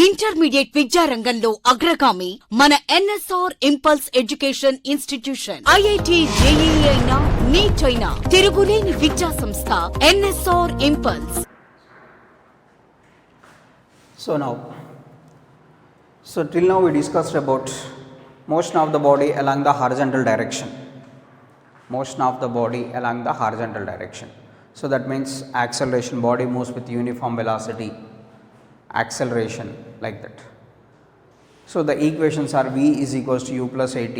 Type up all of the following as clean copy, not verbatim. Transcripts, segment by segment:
Intermediate విద్యారంగంలో అగ్రగామి మన NSR impulse education institution. IIT JEE అయినా నీట్ అయినా తిరుగులేని విద్యా సంస్థ NSR impulse. So till now we discussed about motion of the body along the horizontal direction. Motion of the body along the horizontal direction. So that means acceleration, body moves with uniform velocity, acceleration like that. So the equations are V is equals to U plus AT,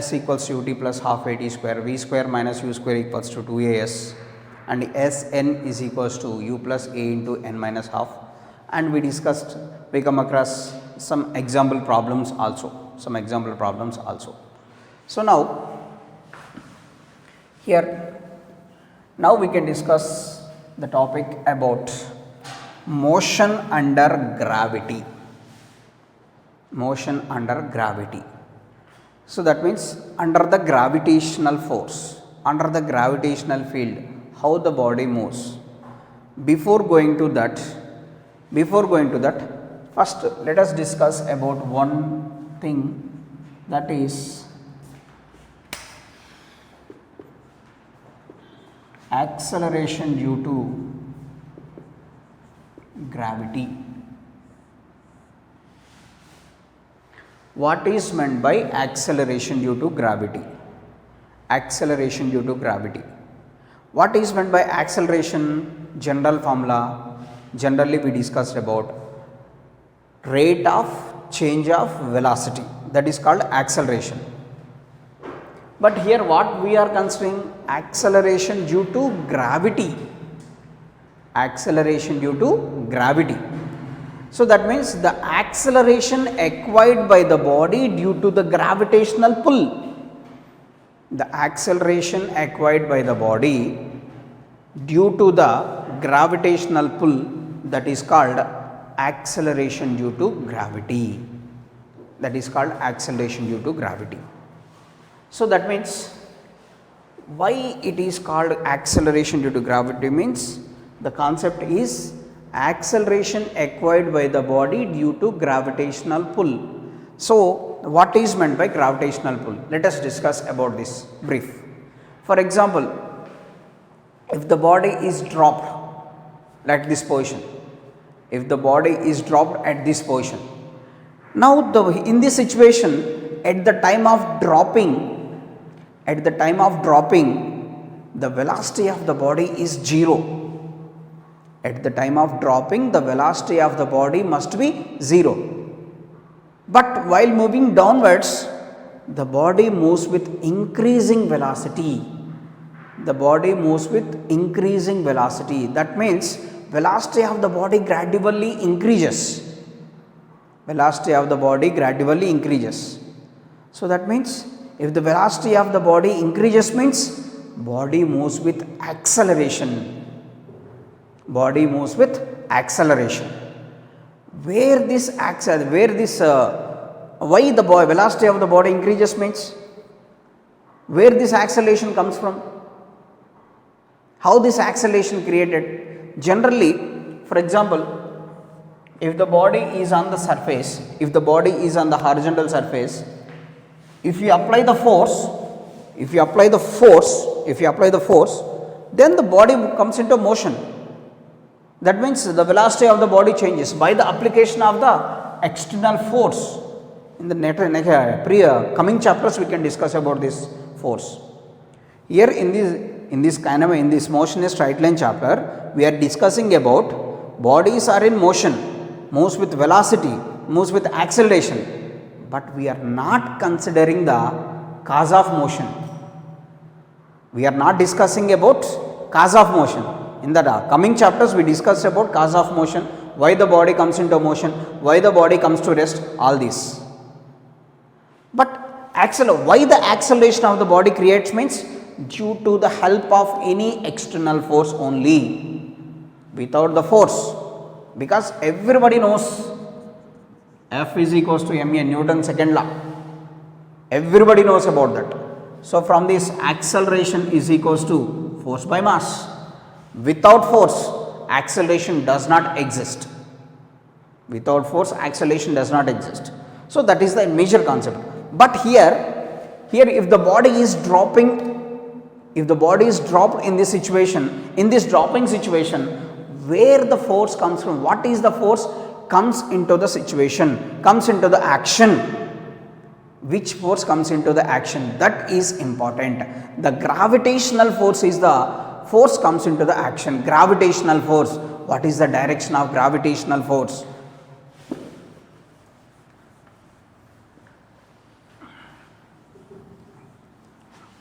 S equals to UT plus half AT square, V square minus U square equals to 2AS, and Sn is equals to U plus A into n minus half. And we discussed, we come across some example problems also, So now here, now we can discuss the topic about motion under gravity. Motion under gravity. So that means under the gravitational force, under the gravitational field, how the body moves. Before going to that, first let us discuss about one thing, that is acceleration due to gravity. What is meant by acceleration due to gravity? Acceleration due to gravity. What is meant by acceleration? General formula, generally we discussed about rate of change of velocity, that is called acceleration. But here what we are considering, acceleration due to gravity. Acceleration due to gravity. So that means the acceleration acquired by the body due to the gravitational pull. The acceleration acquired by the body due to the gravitational pull, that is called acceleration due to gravity. That is called acceleration due to gravity. So that means why it is called acceleration due to gravity means the concept is acceleration acquired by the body due to gravitational pull. So what is meant by gravitational pull? Let us discuss about this brief. For example, if the body is dropped at this position, if the body is dropped at this position, now in this situation, at the time of dropping, the velocity of the body is 0. At the time of dropping, the velocity of the body must be 0. But while moving downwards, the body moves with increasing velocity. The body moves with increasing velocity. That means velocity of the body gradually increases. Velocity of the body gradually increases. So that means if the velocity of the body increases means body moves with acceleration. Body moves with acceleration. Why the velocity of the body increases means where this acceleration comes from? How this acceleration created? Generally, for example, if the body is on the surface, if the body is on the horizontal surface, if you apply the force, then the body comes into motion. That means the velocity of the body changes by the application of the external force. In the coming chapters we can discuss about this force. Here in this motionist straight line chapter, we are discussing about bodies are in motion, moves with velocity, moves with acceleration, but we are not considering the cause of motion. We are not discussing about cause of motion. In the coming chapters we discussed about cause of motion, why the body comes into motion, why the body comes to rest, all this. But why the acceleration of the body creates means due to the help of any external force only, without the force, because everybody knows F is equals to ma, Newton's second law. Everybody knows about that. So from this, acceleration is equals to force by mass. Without force, acceleration does not exist. Without force, acceleration does not exist. So that is the major concept. But here if the body is dropping, if the body is dropped in this situation, in this dropping situation, where the force comes from, what is the force comes into the situation, comes into the action, which force comes into the action, that is important. The gravitational force is the force comes into the action. Gravitational force, what is the direction of gravitational force?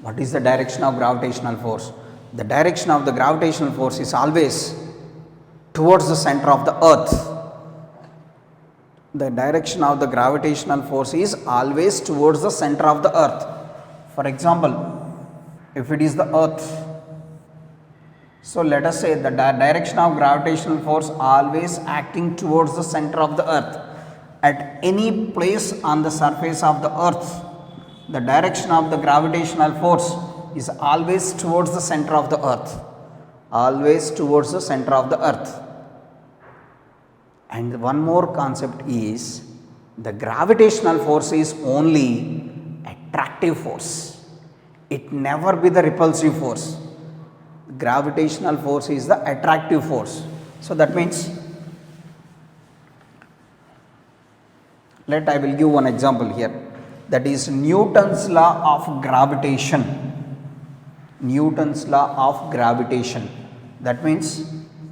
What is the direction of gravitational force? The direction of the gravitational force is always towards the center of the earth. The direction of the gravitational force is always towards the center of the earth. For example, if it is the earth, so let us say the direction of gravitational force always acting towards the center of the earth. At any place on the surface of the earth, the direction of the gravitational force is always towards the center of the earth, always towards the center of the earth. And one more concept is the gravitational force is only attractive force, it never be the repulsive force. Gravitational force is the attractive force. So that means, I will give one example here, that is Newton's law of gravitation. Newton's law of gravitation, that means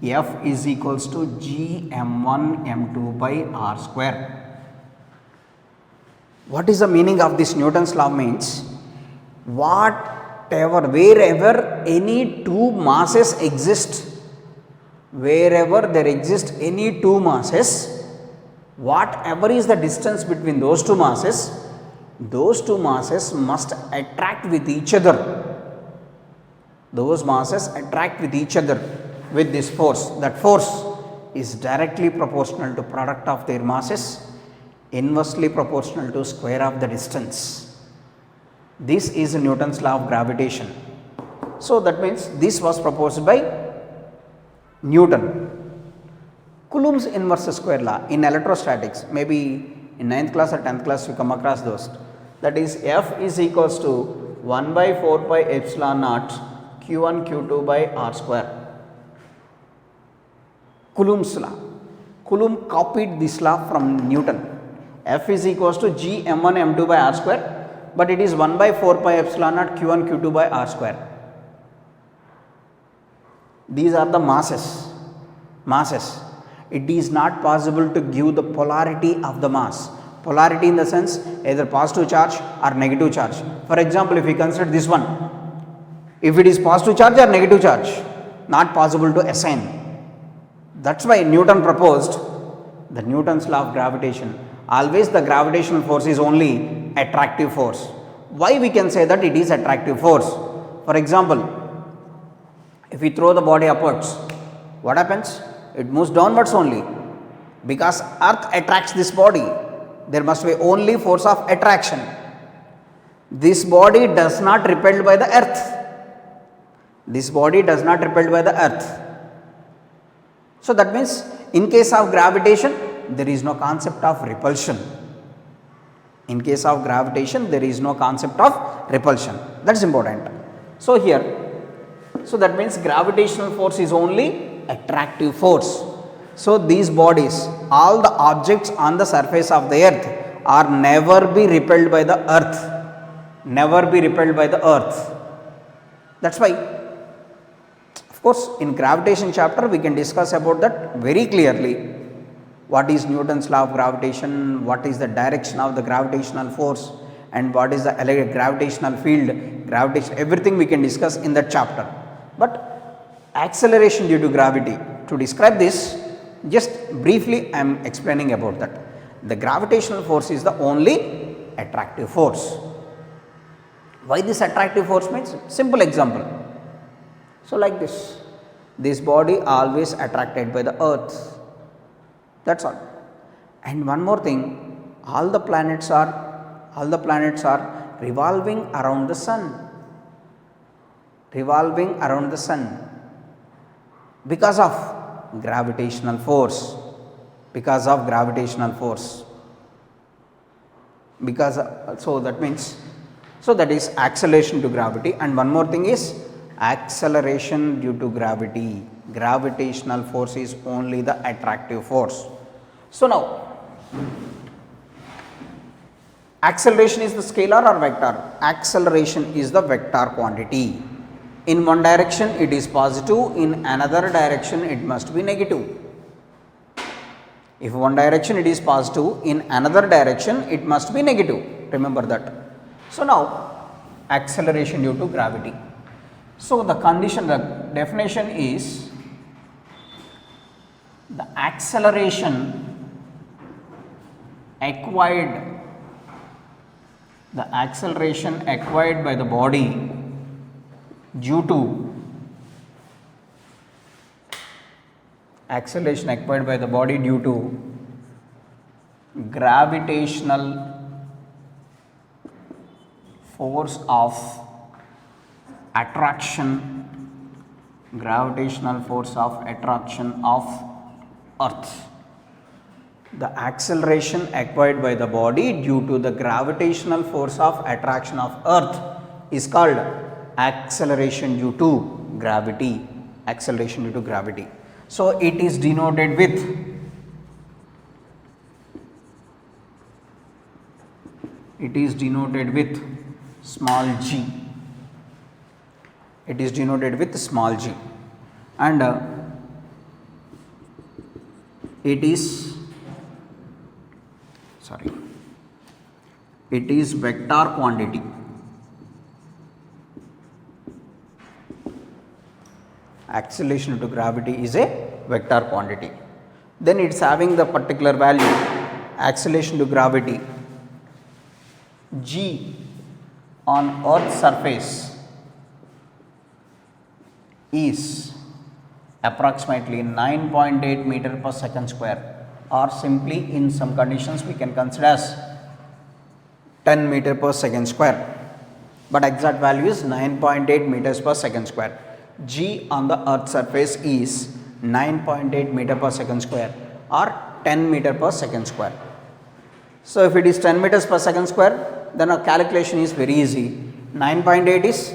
F is equals to G m1 m2 by r square. What is the meaning of this Newton's law? Means wherever any two masses exist, wherever there exist any two masses, whatever is the distance between those two masses must attract with each other. Those masses attract with each other with this force. That force is directly proportional to product of their masses, inversely proportional to square of the distance. This is Newton's law of gravitation. So that means this was proposed by Newton. Coulomb's inverse square law in electrostatics, maybe in 9th class or 10th class you come across those. That is F is equals to 1 by 4 pi epsilon naught q1 q2 by r square. Coulomb's law. Coulomb copied this law from Newton. F is equals to G m1 m2 by r square, but it is 1 by 4 pi epsilon naught q1 q2 by r square. These are the masses. It is not possible to give the polarity of the mass. Polarity in the sense either positive charge or negative charge. For example, if we consider this one, if it is positive charge or negative charge, not possible to assign. That's why Newton proposed the Newton's law of gravitation. Always the gravitational force is only attractive force. Why we can say that it is attractive force? For example, if we throw the body upwards, what happens? It moves downwards only. Because earth attracts this body, there must be only force of attraction. This body does not repelled by the earth. This body does not repelled by the earth. So that means in case of gravitation, there is no concept of repulsion. In case of gravitation, there is no concept of repulsion. That is important. So here, so that means gravitational force is only attractive force. So these bodies, all the objects on the surface of the earth are never be repelled by the earth. Never be repelled by the earth. That's why, of course, in gravitation chapter we can discuss about that very clearly. What is Newton's law of gravitation, what is the direction of the gravitational force, and what is the gravitational field, gravitation, everything we can discuss in that chapter. But acceleration due to gravity, to describe this, just briefly I am explaining about that. The gravitational force is the only attractive force. Why this attractive force means? Simple example. So like this body always attracted by the earth. That's all. And one more thing, all the planets are revolving around the sun. Revolving around the sun because of gravitational force. because of gravitational force. So that means, so that is acceleration to gravity, and one more thing is acceleration due to gravity. Gravitational force is only the attractive force. So now acceleration is the scalar or vector? Acceleration is the vector quantity. In one direction it is positive, in another direction it must be negative. If one direction it is positive, in another direction it must be negative. Remember that. So now acceleration due to gravity. So the condition, the definition is the acceleration acquired by the body due to gravitational force of attraction of Earth. The acceleration acquired by the body due to the gravitational force of attraction of Earth is called acceleration due to gravity. So it is denoted with small g. And it is vector quantity. Acceleration due to gravity is a vector quantity. Then it is having the particular value, acceleration to gravity, g on Earth's surface is approximately 9.8 meter per second square, or simply in some conditions we can consider as 10 meter per second square, but exact value is 9.8 meters per second square. G on the Earth's surface is 9.8 meter per second square or 10 meter per second square. So if it is 10 meters per second square, then our calculation is very easy. 9.8 is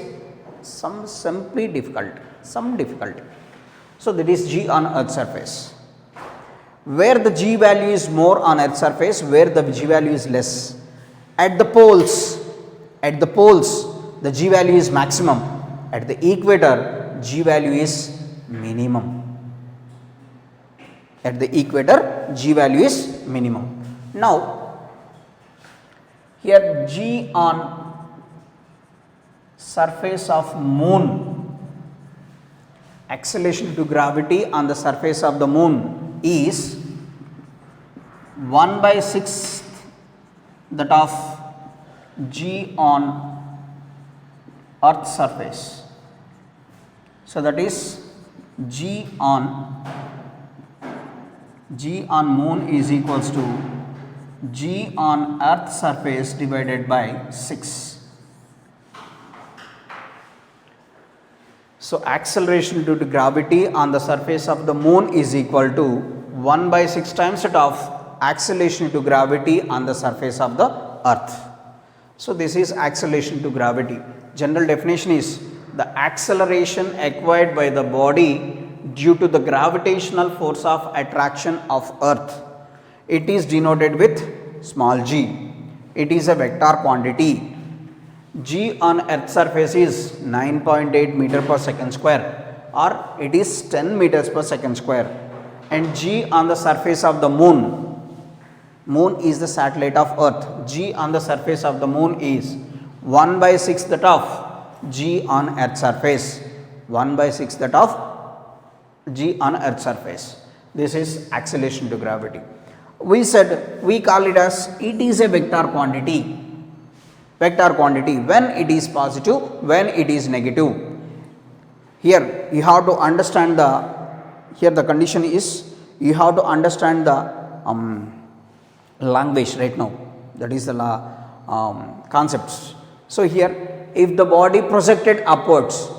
simply difficult. So that is G on Earth's surface. Where the G value is more on Earth's surface, where the G value is less. At the poles the G value is maximum. At the equator G value is minimum. Now here G on surface of moon, acceleration to gravity on the surface of the moon is 1/6 that of G on Earth's surface. So that is G on moon is equals to G on Earth's surface divided by 6. So acceleration due to gravity on the surface of the moon is equal to 1/6 times that of acceleration to gravity on the surface of the Earth. So this is acceleration to gravity. General definition is the acceleration acquired by the body due to the gravitational force of attraction of Earth. It is denoted with small g. It is a vector quantity. G on Earth's surface is 9.8 meter per second square, or it is 10 meters per second square, and G on the surface of the moon is the satellite of Earth. G on the surface of the moon is 1/6 that of G on Earth's surface. 1/6 that of G on Earth's surface. This is acceleration to gravity. We said we call it as it is a vector quantity. When it is positive, when it is negative. Here you have to understand the condition is you have to understand the language right now, that is the concepts. So here if the body projected upwards,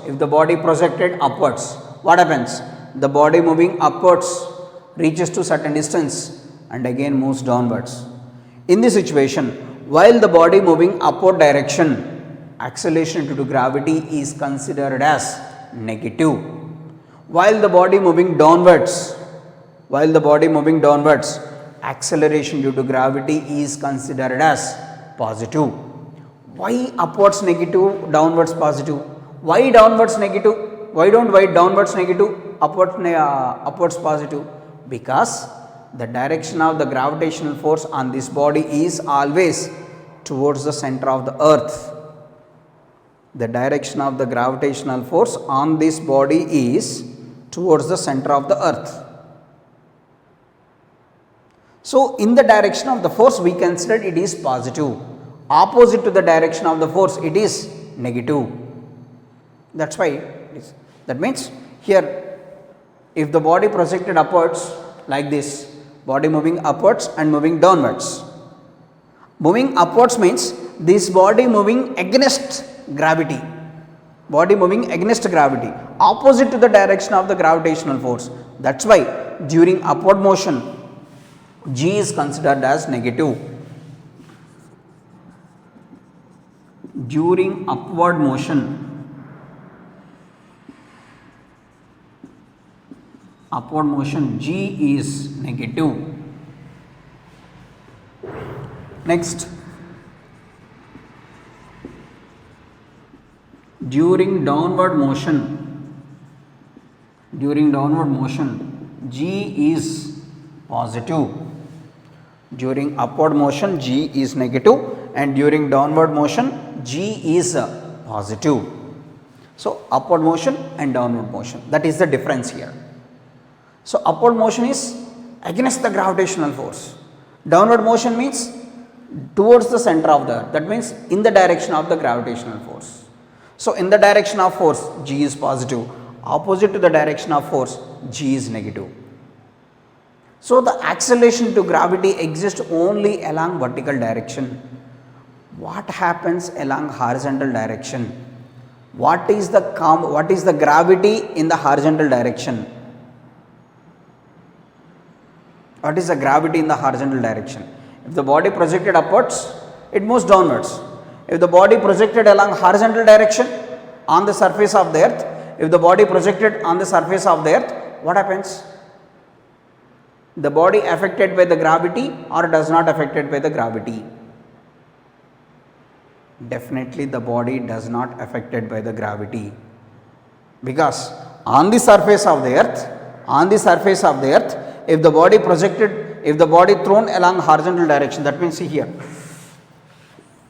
what happens? The body moving upwards reaches to certain distance, and again moves downwards. In this situation, while the body moving upward direction, acceleration due to gravity is considered as negative. While the body moving downwards, acceleration due to gravity is considered as positive. Why upwards negative, downwards positive? Why downwards negative? Why downwards negative, upwards positive? Because the direction of the gravitational force on this body is always towards the center of the earth. The direction of the gravitational force on this body is towards the center of the earth. So, in the direction of the force we consider it is positive. Opposite to the direction of the force it is negative. That is why that means here if the body projected upwards like this, body moving upwards and moving downwards. Moving upwards means this body moving against gravity. Body moving against gravity, opposite to the direction of the gravitational force. That is why during upward motion G is considered as negative. During upward motion, G is negative. Next, during downward motion, G is positive. During upward motion G is negative, and during downward motion G is positive. So, upward motion and downward motion, that is the difference here. So, upward motion is against the gravitational force. Downward motion means towards the center of the earth, that means in the direction of the gravitational force. So, in the direction of force G is positive, opposite to the direction of force G is negative. So, the acceleration to gravity exists only along vertical direction. What happens along horizontal direction? What is the gravity in the horizontal direction? What is the gravity in the horizontal direction? If the body projected upwards, it moves downwards. If the body projected along horizontal direction on the surface of the earth, if the body projected on the surface of the earth, what happens? The body affected by the gravity or does not affected by the gravity? Definitely the body does not affected by the gravity, because on the surface of the earth, if the body thrown along horizontal direction, that means see here,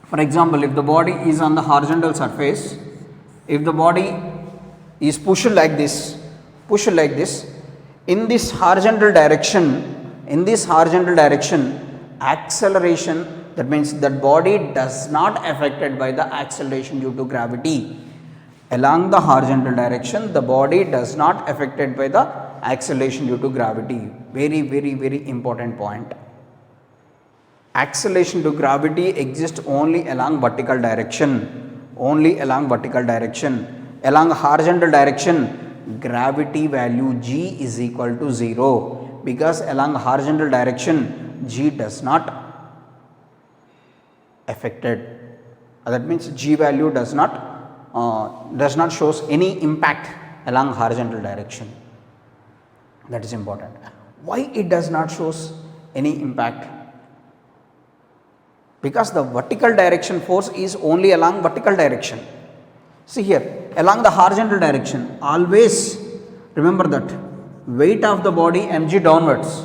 for example, if the body is on the horizontal surface, if the body is pushed like this, in this horizontal direction, acceleration, that means that body does not affected by the acceleration due to gravity. Along the horizontal direction, the body does not affected by the acceleration due to gravity. Very, very, very important point. Acceleration to gravity exists only along vertical direction. Along horizontal direction, gravity value G is equal to 0, because along horizontal direction G does not affected. That means G value does not shows any impact along horizontal direction. That is important. Why it does not shows any impact? Because the vertical direction force is only along vertical direction. See here, along the horizontal direction, always remember that weight of the body mg downwards.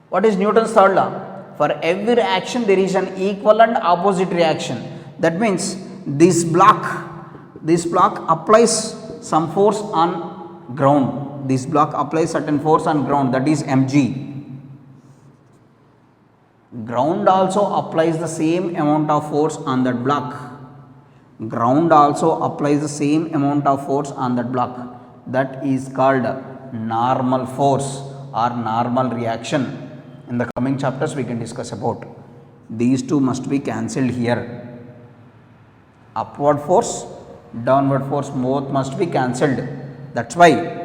What is Newton's third law? For every action there is an equal and opposite reaction. That means this block applies some force on ground. This block applies certain force on ground, that is mg. Ground also applies the same amount of force on that block. That is called normal force or normal reaction. In the coming chapters we can discuss about. These two must be cancelled here. Upward force, downward force, both must be cancelled. That's why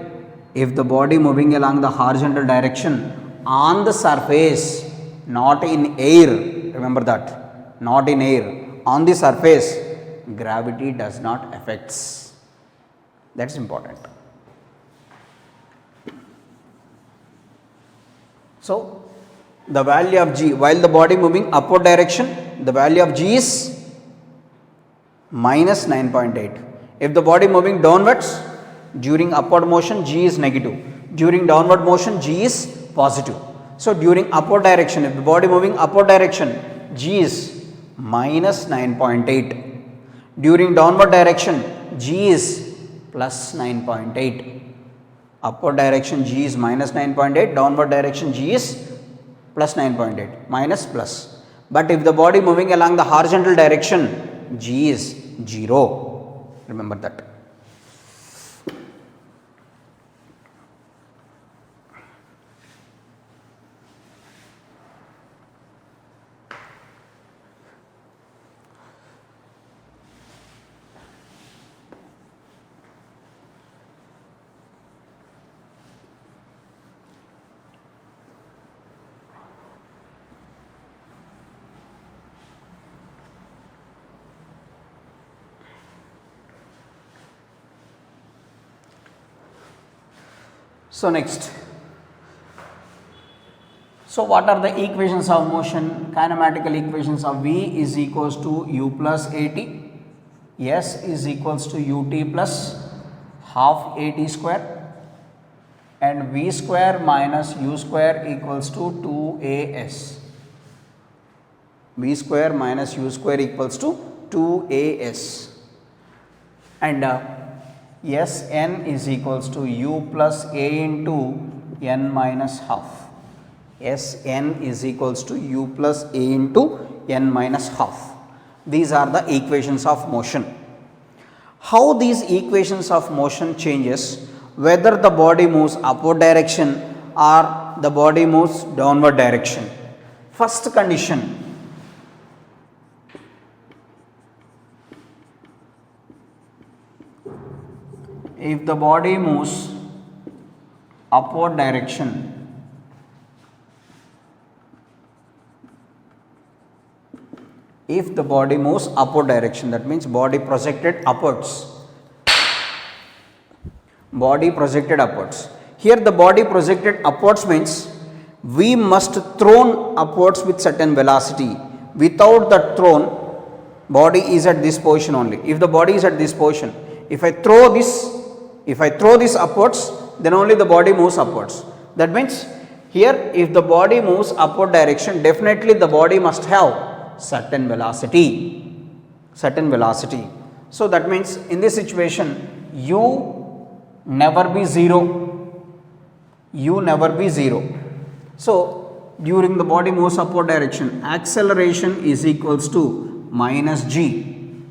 if the body moving along the horizontal direction, on the surface, not in air. Remember that, not in air, on the surface, gravity does not affects. That's important. So the value of g, while the body moving upward direction, the value of g is minus 9.8. If the body moving downwards, during upward motion g is negative, during downward motion g is positive. So during upward direction, if the body moving upward direction, g is minus 9.8. During downward direction, g is plus 9.8. Upward direction g is minus 9.8, downward direction g is plus 9.8, minus plus. But if the body moving along the horizontal direction, g is 0. Remember that. So next, so what are the equations of motion? Kinematical equations of V is equals to U plus AT, S is equals to UT plus half AT square, and V square minus U square equals to 2AS. V square minus U square equals to 2AS, and Sn is equals to U plus A into n minus half. Sn is equals to U plus A into n minus half. These are the equations of motion. How these equations of motion changes whether the body moves upward direction or the body moves downward direction. First condition, if the body moves upward direction, if the body moves upward direction, that means body projected upwards. Body projected upwards. Here the body projected upwards means we must thrown upwards with certain velocity. Without that thrown, body is at this position only. If the body is at this position, if I throw this upwards, then only the body moves upwards. That means here if the body moves upward direction, definitely the body must have certain velocity. So that means in this situation, u never be 0. So during the body moves upward direction, acceleration is equals to minus g.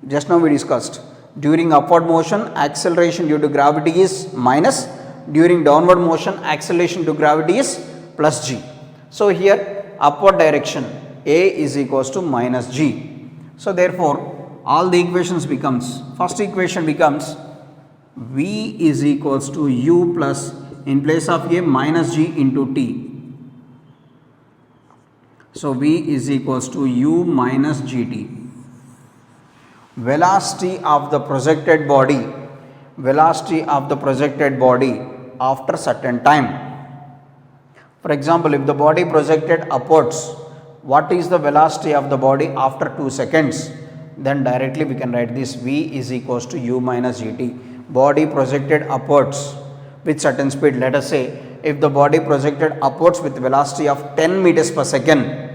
Just now we discussed. During upward motion, acceleration due to gravity is minus. During downward motion, acceleration due to gravity is plus g. So here upward direction, A is equals to minus g. So therefore, all the equations becomes, first equation becomes V is equals to U plus, in place of A, minus g into t. So V is equals to U minus gt. Velocity of the projected body after certain time. For example, if the body projected upwards, what is the velocity of the body after 2 seconds? Then directly we can write this, V is equals to U minus gt. Body projected upwards with certain speed. Let us say if the body projected upwards with velocity of 10 meters per second,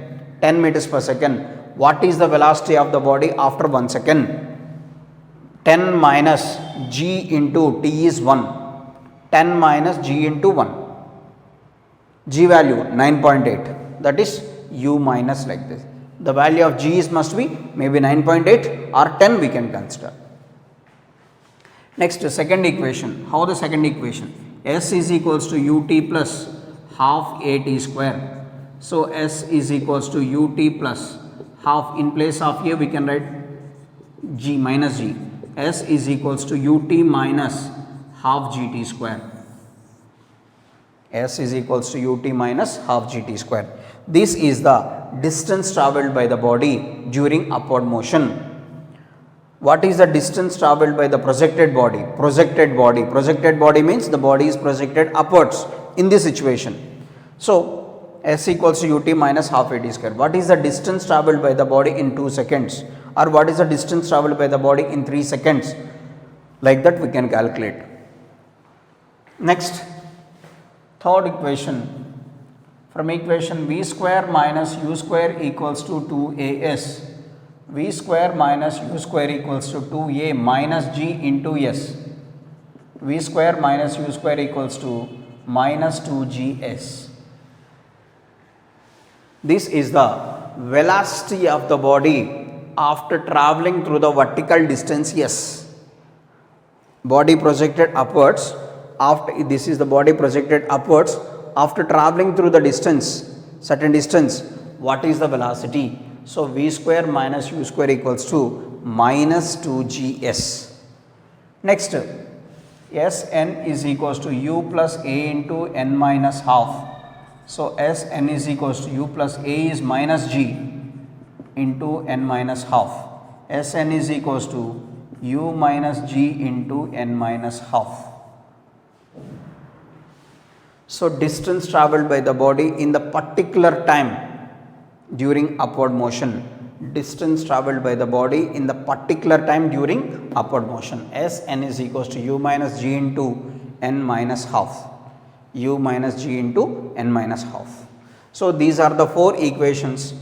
what is the velocity of the body after 1 second? 10 minus g into t is 1. 10 minus g into 1. G value 9.8. That is u minus like this. The value of g is must be maybe 9.8 or 10 we can consider. Next, second equation. How the second equation? S is equals to ut plus half at square. So S is equals to ut plus half, in place of a we can write g minus g. S is equals to ut minus half gt square. S is equals to ut minus half gt square. This is the distance travelled by the body during upward motion. What is the distance travelled by the projected body? Projected body means the body is projected upwards in this situation. So, S equals to ut minus half at square. What is the distance travelled by the body in 2 seconds, or what is the distance travelled by the body in 3 seconds? Like that we can calculate. Next, third equation. From equation v square minus u square equals to 2as. V square minus u square equals to 2a minus g into s. V square minus u square equals to minus 2gs. This is the velocity of the body after travelling through the vertical distance s. Body projected upwards, this is the body projected upwards after travelling through the distance, certain distance. What is the velocity? So, v square minus u square equals to minus 2gs. Next, Sn is equals to u plus a into n minus half. So, Sn is equals to u plus a is minus g into n minus half. Sn is equals to u minus g into n minus half. So, distance travelled by the body in the particular time during upward motion. Distance travelled by the body in the particular time during upward motion. Sn is equals to u minus g into n minus half. U minus g into n minus half. So, these are the 4 equations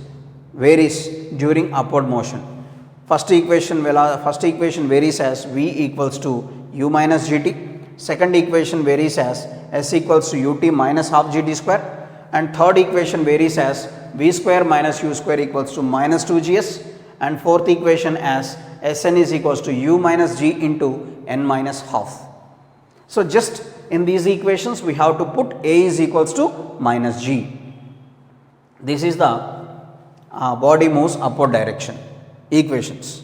varies during upward motion. First equation varies as v equals to u minus gt. Second equation varies as s equals to ut minus half gt square, and third equation varies as v square minus u square equals to minus 2gs, and fourth equation as Sn is equals to u minus g into n minus half. So, just in these equations we have to put a is equals to minus g. This is the body moves upward direction equations.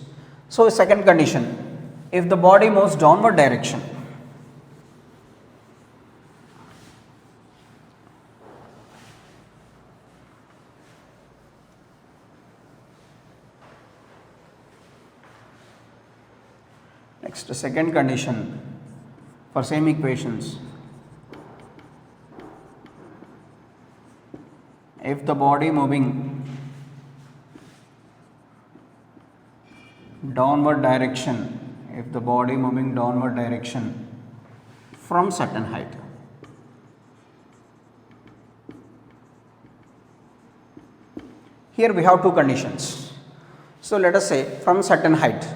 So, second condition, if the body moves downward direction, next second condition for same equations, if the body moving downward direction, from certain height, here we have two conditions. So, let us say from certain height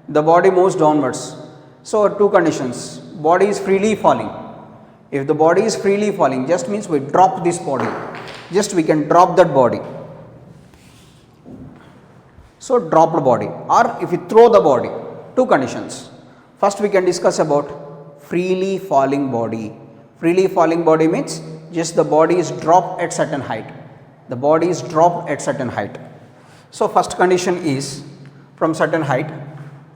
the body moves downwards. So, two conditions, body is freely falling. If the body is freely falling, just means we drop this body, just we can drop that body. So, dropped body, or if we throw the body, two conditions. First we can discuss about freely falling body. Freely falling body means just the body is dropped at certain height. The body is dropped at certain height. So, first condition is from certain height,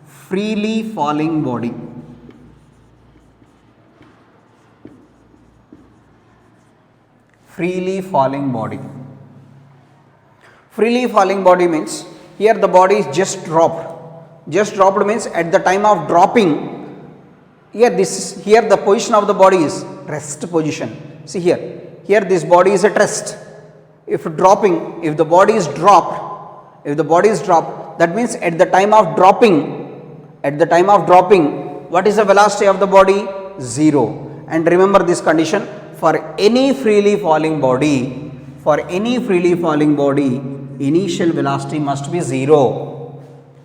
freely falling body. Freely falling body. Freely falling body means here the body is just dropped. Just dropped means at the time of dropping, here the position of the body is rest position. See here this body is at rest. If dropping, if the body is dropped, that means at the time of dropping, what is the velocity of the body? 0. And remember this condition, for any freely falling body, initial velocity must be 0.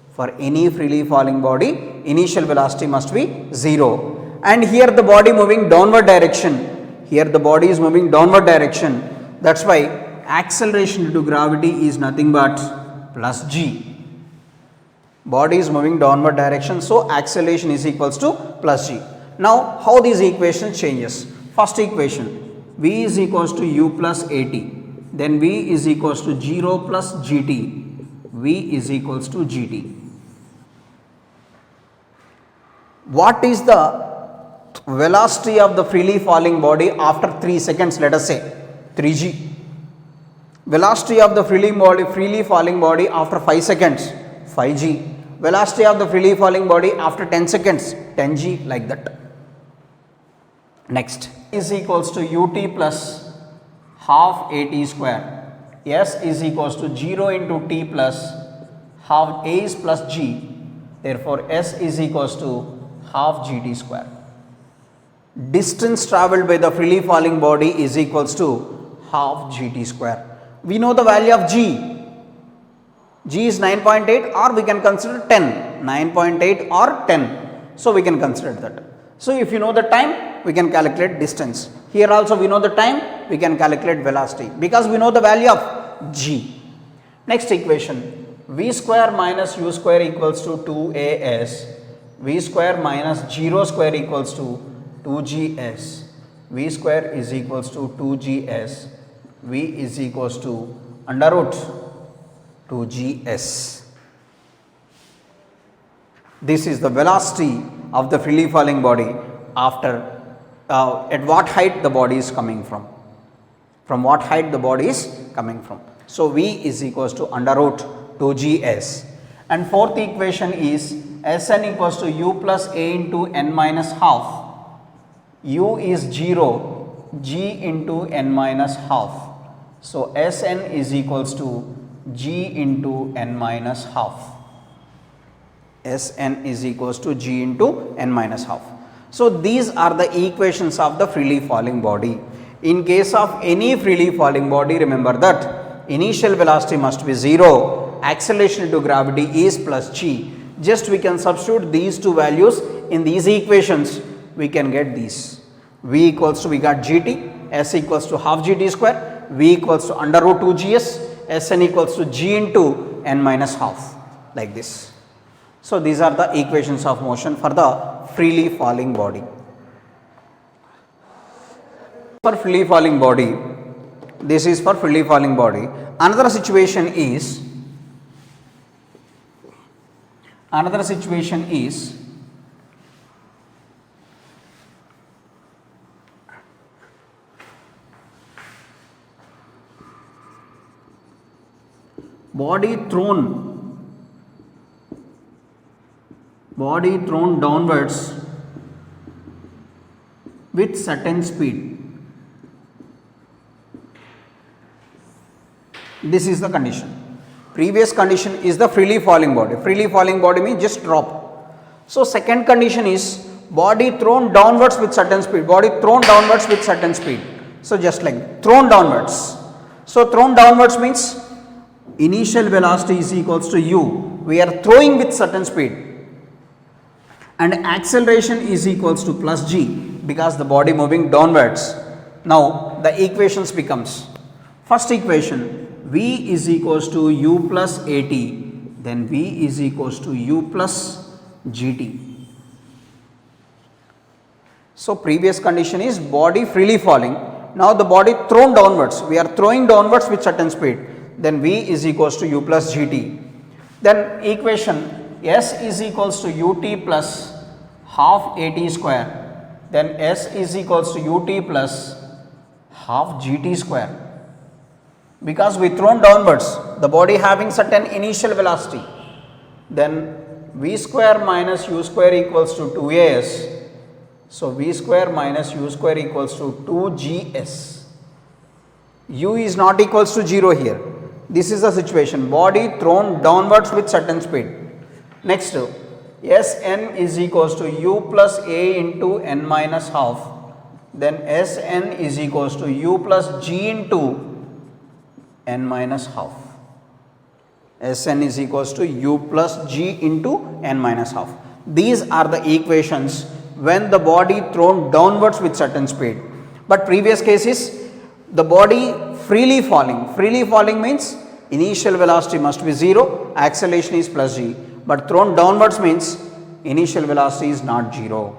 For any freely falling body, initial velocity must be 0. And here the body moving downward direction, that's why acceleration due to gravity is nothing but plus g. Body is moving downward direction, so acceleration is equals to plus g. Now, how these equations changes? First equation, v is equals to u plus at, then v is equals to 0 plus gt, v is equals to gt. What is the velocity of the freely falling body after 3 seconds, let us say 3g. Velocity of the freely falling body after 5 seconds, 5g. Velocity of the freely falling body after 10 seconds, 10g, like that. Next, is equals to ut plus half at square. S is equals to 0 into t plus half a is plus g. Therefore, S is equals to half gt square. Distance travelled by the freely falling body is equals to half gt square. We know the value of g. G is 9.8 or we can consider 10. 9.8 or 10. So, we can consider that. So, if you know the time, we can calculate distance. Here also we know the time, we can calculate velocity because we know the value of g. Next equation, v square minus u square equals to 2as, v square minus 0 square equals to 2gs, v square is equals to 2gs, v is equals to under root 2gs. This is the velocity of the freely falling body after at what height the body is coming from what height the body is coming from. So, v is equals to under root 2gs. And fourth equation is Sn equals to u plus a into n minus half. U is 0, g into n minus half. So, Sn is equals to g into n minus half. Sn is equals to g into n minus half. So, these are the equations of the freely falling body. In case of any freely falling body, remember that initial velocity must be 0, acceleration due to gravity is plus g. Just we can substitute these two values in these equations, we can get these. V equals to, we got gt, S equals to half gt square, V equals to under root 2gs, Sn equals to g into n minus half, like this. So, these are the equations of motion for the freely falling body. For freely falling body, this is for freely falling body. Another situation is body thrown downwards with certain speed. This is the condition. Previous condition is the freely falling body. Freely falling body means just drop. So, second condition is body thrown downwards with certain speed. Body thrown downwards with certain speed. So, just like thrown downwards. So, thrown downwards means initial velocity is equals to u. We are throwing with certain speed. And acceleration is equals to plus g because the body moving downwards. Now, the equations becomes, first equation, v is equals to u plus at, then v is equals to u plus gt. So, previous condition is body freely falling. Now, the body thrown downwards, we are throwing downwards with certain speed, then v is equals to u plus gt. Then equation S is equals to ut plus half at square, then S is equals to ut plus half gt square. Because we thrown downwards, the body having certain initial velocity, then v square minus u square equals to 2as. So, v square minus u square equals to 2gs. U is not equals to 0 here. This is the situation, body thrown downwards with certain speed. Next, Sn is equals to u plus a into n minus half, then Sn is equals to u plus g into n minus half. Sn is equals to u plus g into n minus half. These are the equations when the body thrown downwards with certain speed. But previous case is the body freely falling. Freely falling means initial velocity must be 0, acceleration is plus g. But thrown downwards means initial velocity is not 0.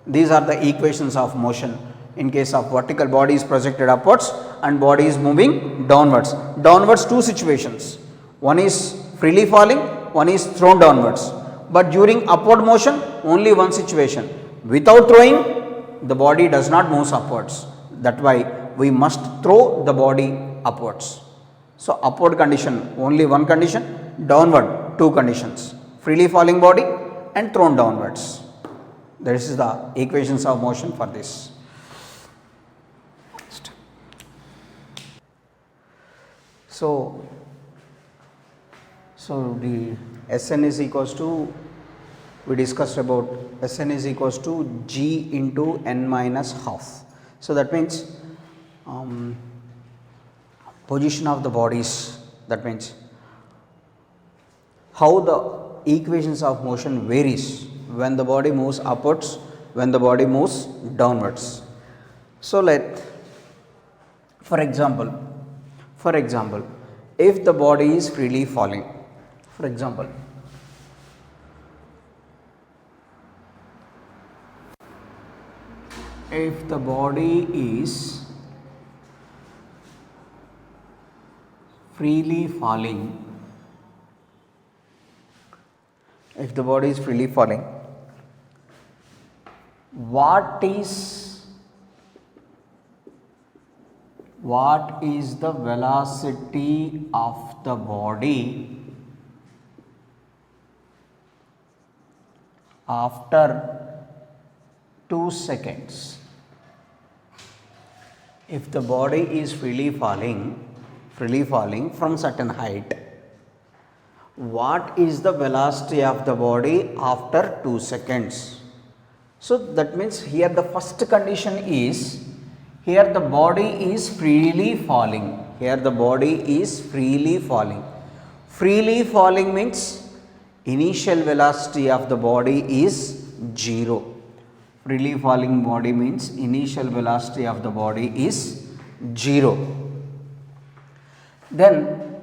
These are the equations of motion. In case of vertical, body is projected upwards and body is moving downwards. Downwards, two situations. One is freely falling, one is thrown downwards. But during upward motion, only one situation. Without throwing, the body does not move upwards. That why we must throw the body upwards. So upward condition only one condition, downward two conditions, freely falling body and thrown downwards. This is the equations of motion for this. So the Sn is equals to, we discussed about Sn is equals to G into n minus half. So that means position of the bodies, that means how the equations of motion varies when the body moves upwards, when the body moves downwards. So for example, if the body is freely falling, for example, if the body is freely falling, what is the velocity of the body after 2 seconds? If the body is freely falling from certain height, what is the velocity of the body after 2 seconds? So that means here the first condition is, here the body is freely falling. Freely falling means initial velocity of the body is 0. Freely falling body means initial velocity of the body is 0. Then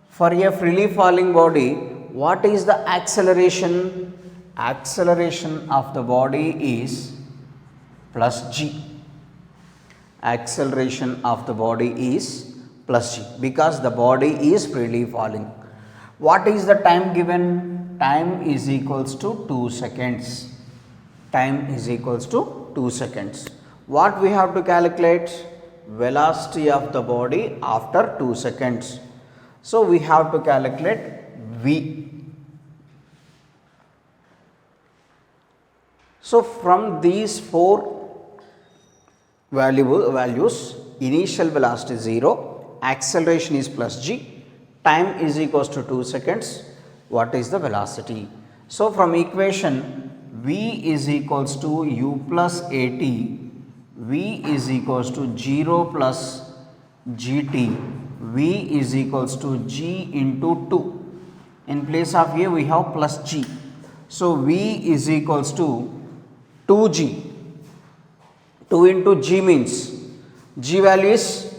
for a freely falling body, what is the acceleration? Acceleration of the body is plus g. Acceleration of the body is plus g because the body is freely falling. What is the time given? Time is equals to 2 seconds. What we have to calculate? Velocity of the body after 2 seconds. So we have to calculate V. So from these 4 values, initial velocity is 0, acceleration is plus g, time is equals to 2 seconds. What is the velocity? So from equation V is equals to u plus at, V is equals to 0 plus gt, V is equals to g into 2. In place of a we have plus g. So V is equals to 2g. 2 into g means g value is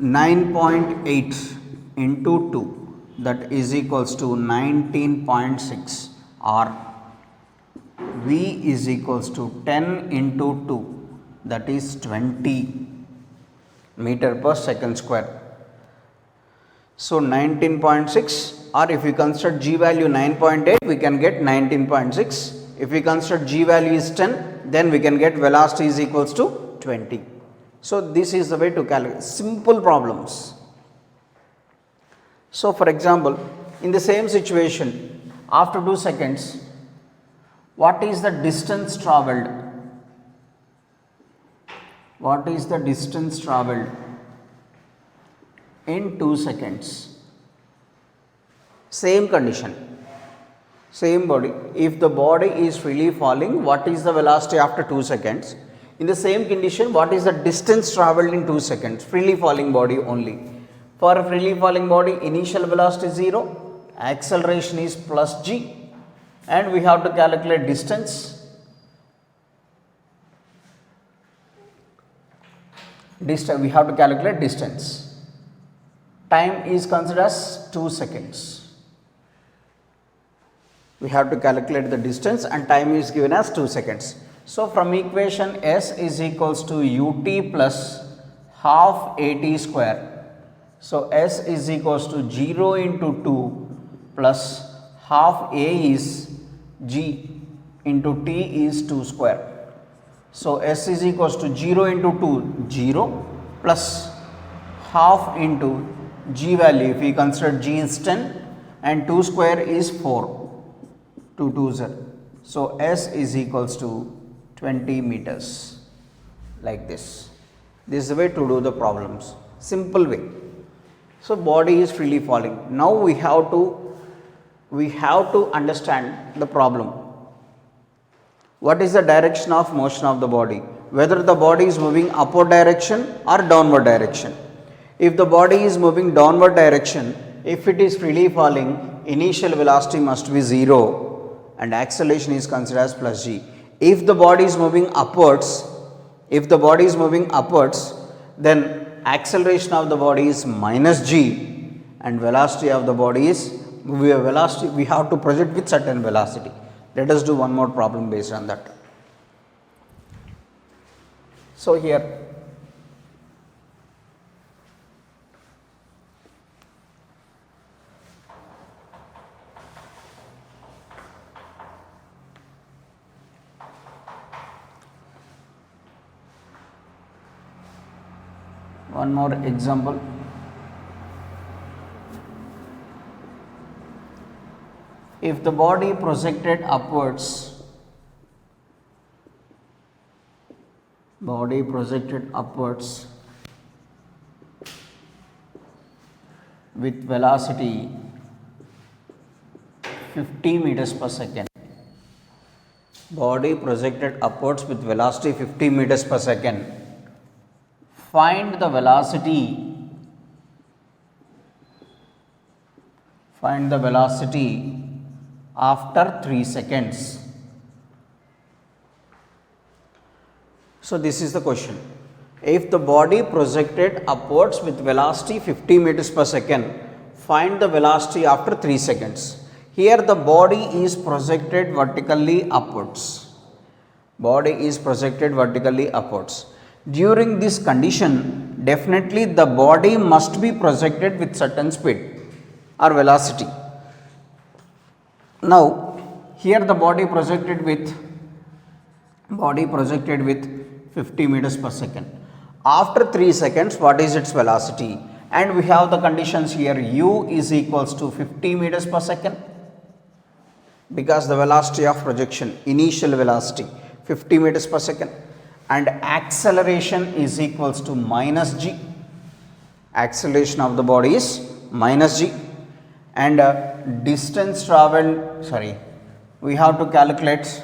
9.8 into 2, that is equals to 19.6, or V is equals to 10 into 2, that is 20 meter per second square. So 19.6, or if we consider g value 9.8, we can get 19.6. If we consider g value is 10, then we can get velocity is equals to 20. So this is the way to calculate simple problems. So for example, in the same situation, after 2 seconds, what is the distance travelled? What is the distance travelled in 2 seconds? Same condition, same body. If the body is freely falling, what is the velocity after 2 seconds? In the same condition, what is the distance travelled in 2 seconds? Freely falling body only. For a freely falling body, initial velocity is 0, acceleration is plus g, and we have to calculate distance. We have to calculate distance. Time is considered as 2 seconds. We have to calculate the distance and time is given as 2 seconds. So from equation S is equals to ut plus half at square. So S is equals to 0 into 2 plus half a is g into t is 2 square. So S is equals to 0 into 2, 0 plus half into G value. If we consider G is 10 and 2 square is 4, 2 2s are. So S is equals to 20 meters, like this. This is the way to do the problems, simple way. So body is freely falling. Now we have to understand the problem. What is the direction of motion of the body? Whether the body is moving upward direction or downward direction. If the body is moving downward direction, if it is freely falling, initial velocity must be 0 and acceleration is considered as plus g. If the body is moving upwards, then acceleration of the body is minus g and velocity of the body is, we have to project with certain velocity. Let us do one more problem based on that. So here one more example. If the body projected upwards, with velocity 50 meters per second, body projected upwards with velocity 50 meters per second, find the velocity after 3 seconds. So this is the question. If the body projected upwards with velocity 50 meters per second, find the velocity after 3 seconds. Here the body is projected vertically upwards. During this condition, definitely the body must be projected with certain speed or velocity. Now here the body projected with 50 meters per second. After 3 seconds, what is its velocity? And we have the conditions here, u is equals to 50 meters per second, because the velocity of projection, initial velocity 50 meters per second, and acceleration is equals to minus g. Acceleration of the body is minus g, and distance traveled, we have to calculate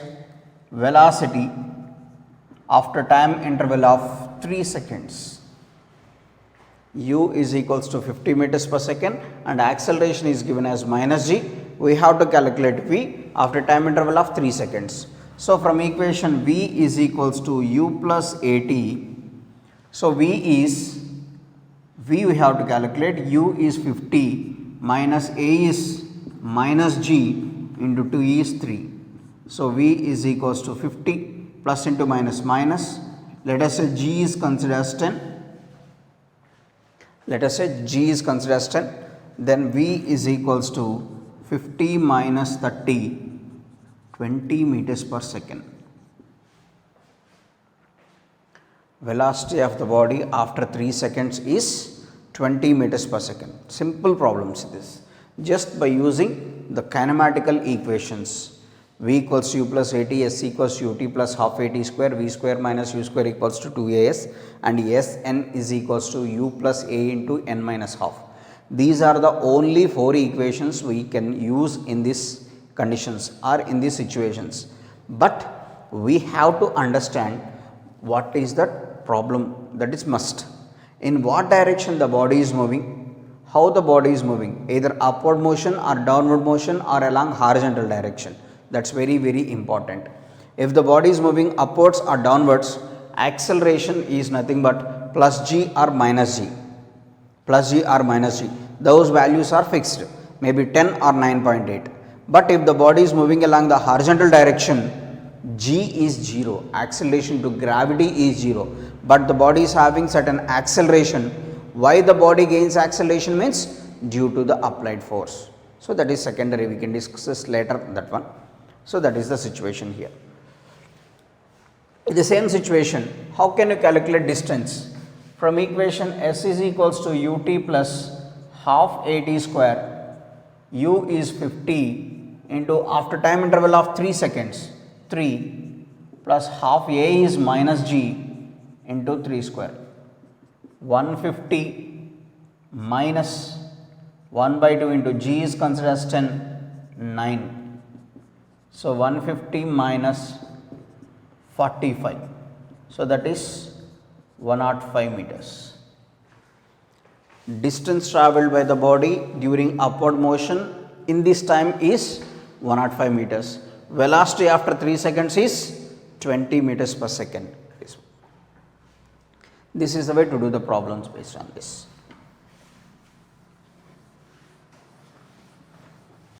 velocity after time interval of 3 seconds. U is equals to 50 meters per second and acceleration is given as minus g. We have to calculate v after time interval of 3 seconds. So from equation v is equals to u plus at. So v we have to calculate, u is 50 minus a is minus g into 2 is 3. So v is equals to 50 plus into minus minus. Let us say g is considered as 10. Then v is equals to 50 minus 30, 20 meters per second. Velocity of the body after 3 seconds is 20 meters per second. Simple problems this, just by using the kinematical equations. V equals to u plus at, s equals to ut plus half at square, v square minus u square equals to 2as, and Sn is equals to u plus a into n minus half. These are the only 4 equations we can use in these conditions or in these situations. But we have to understand what is the problem, that is must. In what direction the body is moving, how the body is moving, either upward motion or downward motion or along horizontal direction. That's very, very important. If the body is moving upwards or downwards, acceleration is nothing but plus g or minus g. Those values are fixed, maybe 10 or 9.8. But if the body is moving along the horizontal direction, g is 0, acceleration to gravity is 0. But the body is having certain acceleration. Why the body gains acceleration means due to the applied force. So that is secondary, we can discuss later that one. So that is the situation here. In the same situation, how can you calculate distance? From equation s is equals to ut plus half at square, u is 50 into after time interval of 3 seconds, 3 plus half a is minus g into 3 square. 150 minus 1 by 2 into g is considered as 10, 9. So 150 minus 45. So that is 105 meters. Distance travelled by the body during upward motion in this time is 105 meters. Velocity after 3 seconds is 20 meters per second. This is the way to do the problems based on this.